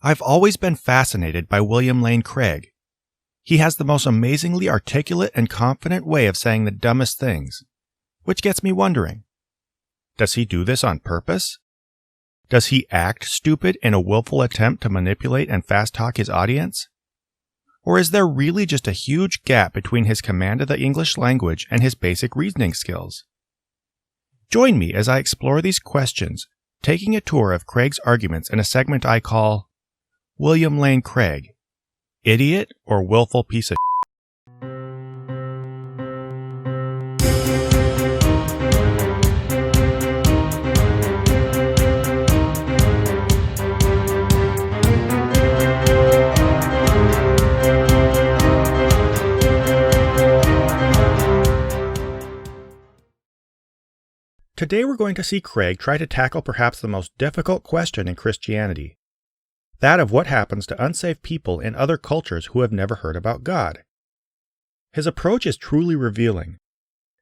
I've always been fascinated by William Lane Craig. He has the most amazingly articulate and confident way of saying the dumbest things, which gets me wondering, does he do this on purpose? Does he act stupid in a willful attempt to manipulate and fast-talk his audience? Or is there really just a huge gap between his command of the English language and his basic reasoning skills? Join me as I explore these questions, taking a tour of Craig's arguments in a segment I call William Lane Craig, Idiot or Willful Piece of Today we're going to see Craig try to tackle perhaps the most difficult question in Christianity, that of what happens to unsaved people in other cultures who have never heard about God. His approach is truly revealing,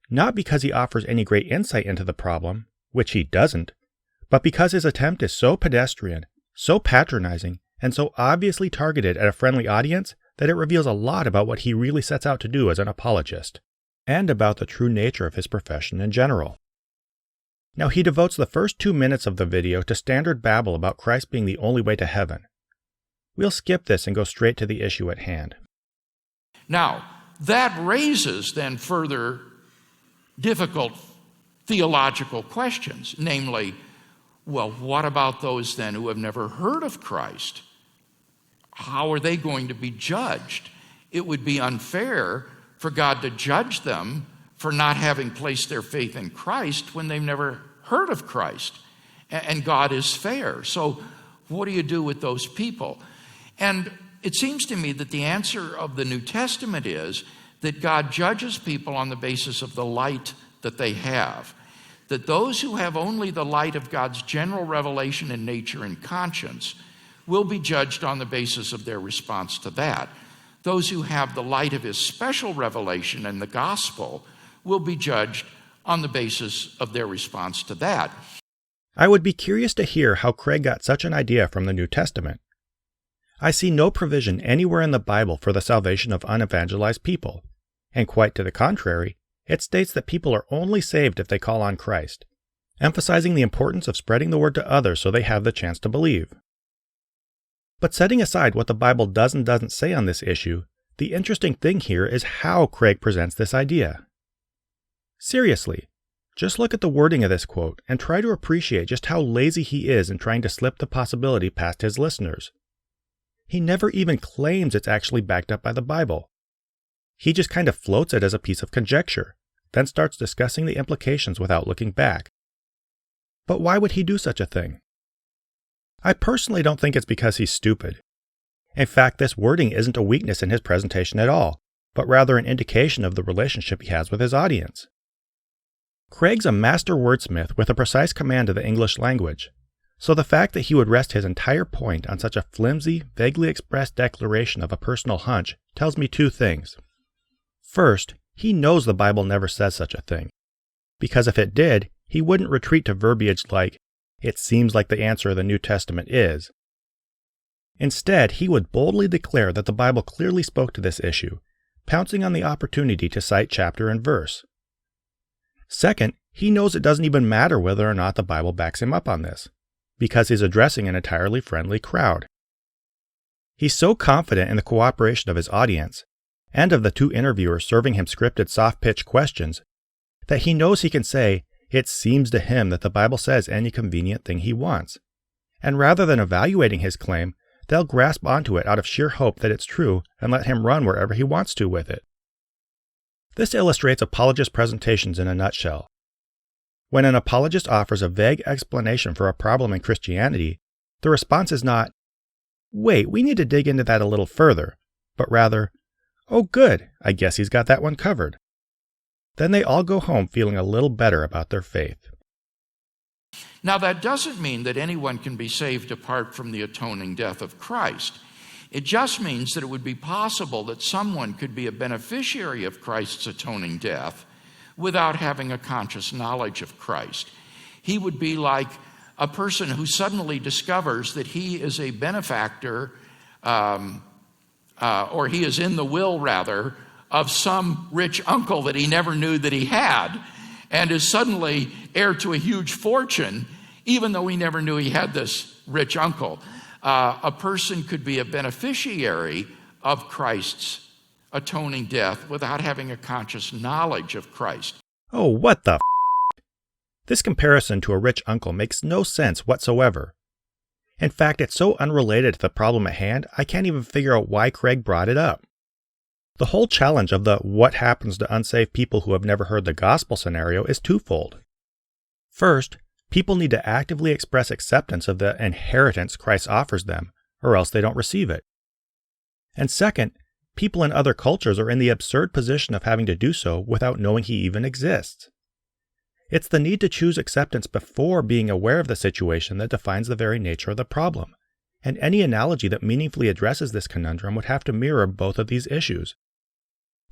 not because he offers any great insight into the problem, which he doesn't, but because his attempt is so pedestrian, so patronizing, and so obviously targeted at a friendly audience that it reveals a lot about what he really sets out to do as an apologist, and about the true nature of his profession in general. Now, he devotes the first 2 minutes of the video to standard babble about Christ being the only way to heaven. We'll skip this and go straight to the issue at hand. Now, that raises then further difficult theological questions, namely, well, what about those then who have never heard of Christ? How are they going to be judged? It would be unfair for God to judge them for not having placed their faith in Christ when they've never heard of Christ. And God is fair. So what do you do with those people? And it seems to me that the answer of the New Testament is that God judges people on the basis of the light that they have. That those who have only the light of God's general revelation in nature and conscience will be judged on the basis of their response to that. Those who have the light of his special revelation in the gospel will be judged on the basis of their response to that. I would be curious to hear how Craig got such an idea from the New Testament. I see no provision anywhere in the Bible for the salvation of unevangelized people, and quite to the contrary, it states that people are only saved if they call on Christ, emphasizing the importance of spreading the word to others so they have the chance to believe. But setting aside what the Bible does and doesn't say on this issue, the interesting thing here is how Craig presents this idea. Seriously, just look at the wording of this quote and try to appreciate just how lazy he is in trying to slip the possibility past his listeners. He never even claims it's actually backed up by the Bible. He just kind of floats it as a piece of conjecture, then starts discussing the implications without looking back. But why would he do such a thing? I personally don't think it's because he's stupid. In fact, this wording isn't a weakness in his presentation at all, but rather an indication of the relationship he has with his audience. Craig's a master wordsmith with a precise command of the English language, so the fact that he would rest his entire point on such a flimsy, vaguely expressed declaration of a personal hunch tells me two things. First, he knows the Bible never says such a thing, because if it did, he wouldn't retreat to verbiage like, "It seems like the answer of the New Testament is." Instead, he would boldly declare that the Bible clearly spoke to this issue, pouncing on the opportunity to cite chapter and verse. Second, he knows it doesn't even matter whether or not the Bible backs him up on this, because he's addressing an entirely friendly crowd. He's so confident in the cooperation of his audience, and of the two interviewers serving him scripted soft-pitch questions, that he knows he can say, "It seems to him that the Bible says any convenient thing he wants," and rather than evaluating his claim, they'll grasp onto it out of sheer hope that it's true and let him run wherever he wants to with it. This illustrates apologist presentations in a nutshell. When an apologist offers a vague explanation for a problem in Christianity, the response is not, "Wait, we need to dig into that a little further," but rather, "Oh good, I guess he's got that one covered." Then they all go home feeling a little better about their faith. Now, that doesn't mean that anyone can be saved apart from the atoning death of Christ. It just means that it would be possible that someone could be a beneficiary of Christ's atoning death without having a conscious knowledge of Christ. He would be like a person who suddenly discovers that he is a benefactor, or he is in the will, rather, of some rich uncle that he never knew that he had, and is suddenly heir to a huge fortune, even though he never knew he had this rich uncle. A person could be a beneficiary of Christ's atoning death without having a conscious knowledge of Christ. Oh, what the f***? This comparison to a rich uncle makes no sense whatsoever. In fact, it's so unrelated to the problem at hand, I can't even figure out why Craig brought it up. The whole challenge of the what happens to unsaved people who have never heard the gospel scenario is twofold. First, people need to actively express acceptance of the inheritance Christ offers them, or else they don't receive it. And second, people in other cultures are in the absurd position of having to do so without knowing he even exists. It's the need to choose acceptance before being aware of the situation that defines the very nature of the problem, and any analogy that meaningfully addresses this conundrum would have to mirror both of these issues.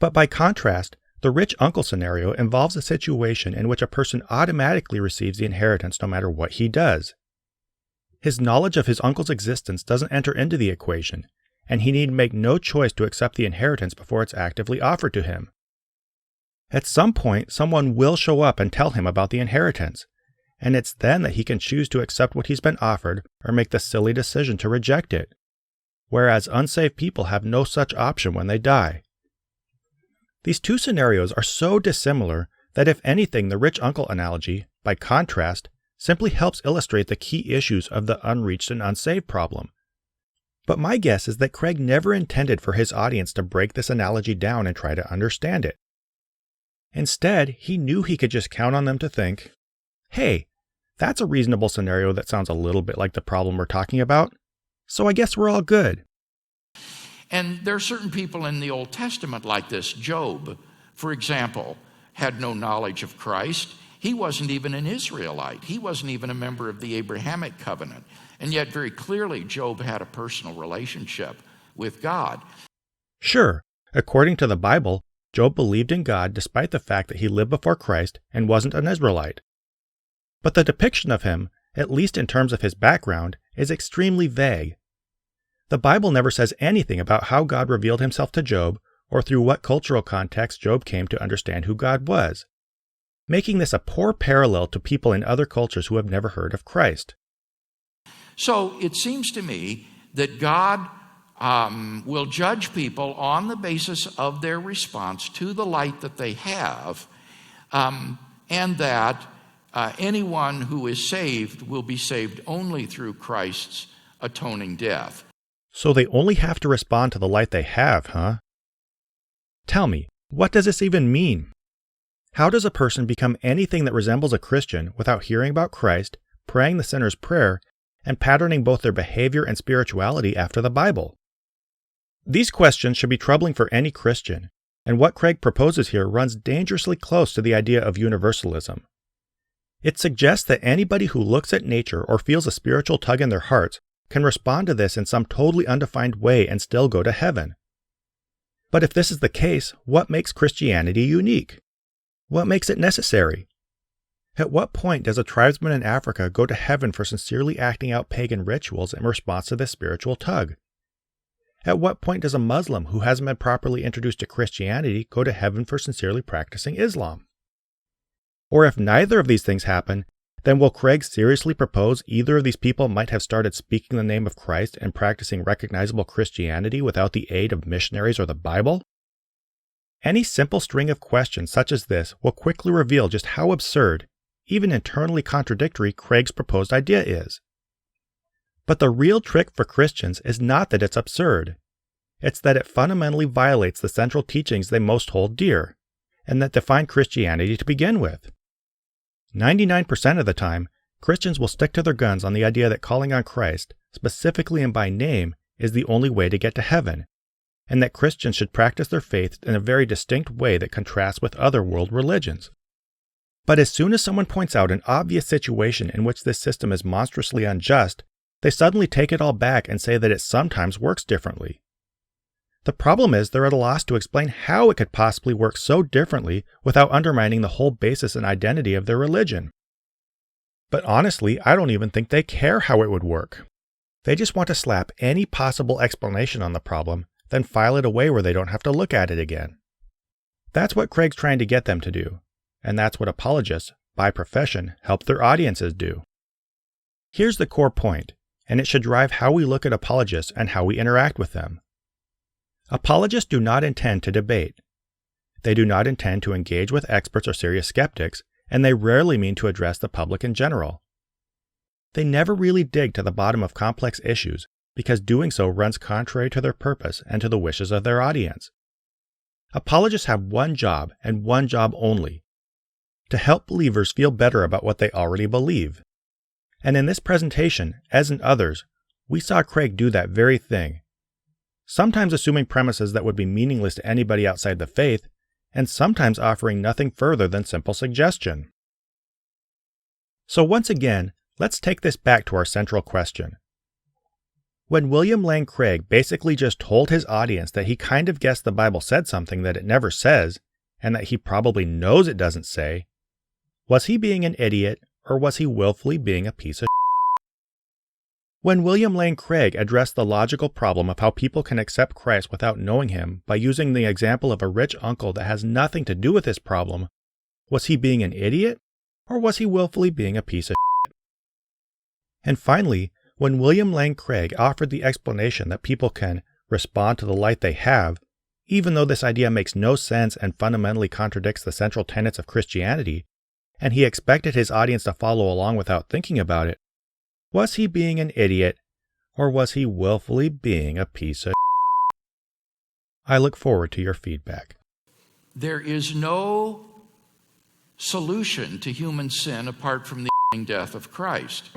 But by contrast, the rich uncle scenario involves a situation in which a person automatically receives the inheritance no matter what he does. His knowledge of his uncle's existence doesn't enter into the equation, and he need make no choice to accept the inheritance before it's actively offered to him. At some point, someone will show up and tell him about the inheritance, and it's then that he can choose to accept what he's been offered or make the silly decision to reject it, whereas unsaved people have no such option when they die. These two scenarios are so dissimilar that if anything, the rich uncle analogy, by contrast, simply helps illustrate the key issues of the unreached and unsaved problem. But my guess is that Craig never intended for his audience to break this analogy down and try to understand it. Instead, he knew he could just count on them to think, hey, that's a reasonable scenario that sounds a little bit like the problem we're talking about, so I guess we're all good. And there are certain people in the Old Testament like this. Job, for example, had no knowledge of Christ. He wasn't even an Israelite. He wasn't even a member of the Abrahamic covenant. And yet very clearly Job had a personal relationship with God. Sure, according to the Bible, Job believed in God despite the fact that he lived before Christ and wasn't an Israelite. But the depiction of him, at least in terms of his background, is extremely vague. The Bible never says anything about how God revealed himself to Job or through what cultural context Job came to understand who God was, making this a poor parallel to people in other cultures who have never heard of Christ. So it seems to me that God will judge people on the basis of their response to the light that they have, and that anyone who is saved will be saved only through Christ's atoning death. So they only have to respond to the light they have, huh? Tell me, what does this even mean? How does a person become anything that resembles a Christian without hearing about Christ, praying the sinner's prayer, and patterning both their behavior and spirituality after the Bible? These questions should be troubling for any Christian, and what Craig proposes here runs dangerously close to the idea of universalism. It suggests that anybody who looks at nature or feels a spiritual tug in their hearts can respond to this in some totally undefined way and still go to heaven. But if this is the case, what makes Christianity unique? What makes it necessary? At what point does a tribesman in Africa go to heaven for sincerely acting out pagan rituals in response to this spiritual tug? At what point does a Muslim who hasn't been properly introduced to Christianity go to heaven for sincerely practicing Islam? Or if neither of these things happen, then will Craig seriously propose either of these people might have started speaking the name of Christ and practicing recognizable Christianity without the aid of missionaries or the Bible? Any simple string of questions such as this will quickly reveal just how absurd, even internally contradictory, Craig's proposed idea is. But the real trick for Christians is not that it's absurd. It's that it fundamentally violates the central teachings they most hold dear, and that define Christianity to begin with. 99% of the time, Christians will stick to their guns on the idea that calling on Christ, specifically and by name, is the only way to get to heaven, and that Christians should practice their faith in a very distinct way that contrasts with other world religions. But as soon as someone points out an obvious situation in which this system is monstrously unjust, they suddenly take it all back and say that it sometimes works differently. The problem is they're at a loss to explain how it could possibly work so differently without undermining the whole basis and identity of their religion. But honestly, I don't even think they care how it would work. They just want to slap any possible explanation on the problem, then file it away where they don't have to look at it again. That's what Craig's trying to get them to do, and that's what apologists, by profession, help their audiences do. Here's the core point, and it should drive how we look at apologists and how we interact with them. Apologists do not intend to debate. They do not intend to engage with experts or serious skeptics, and they rarely mean to address the public in general. They never really dig to the bottom of complex issues because doing so runs contrary to their purpose and to the wishes of their audience. Apologists have one job and one job only: to help believers feel better about what they already believe. And in this presentation, as in others, we saw Craig do that very thing, sometimes assuming premises that would be meaningless to anybody outside the faith, and sometimes offering nothing further than simple suggestion. So once again, let's take this back to our central question. When William Lane Craig basically just told his audience that he kind of guessed the Bible said something that it never says, and that he probably knows it doesn't say, was he being an idiot, or was he willfully being a piece of shit? When William Lane Craig addressed the logical problem of how people can accept Christ without knowing him by using the example of a rich uncle that has nothing to do with this problem, was he being an idiot, or was he willfully being a piece of shit? And finally, when William Lane Craig offered the explanation that people can respond to the light they have, even though this idea makes no sense and fundamentally contradicts the central tenets of Christianity, and he expected his audience to follow along without thinking about it, was he being an idiot, or was he willfully being a piece of shit? I look forward to your feedback. There is no solution to human sin apart from the death of Christ.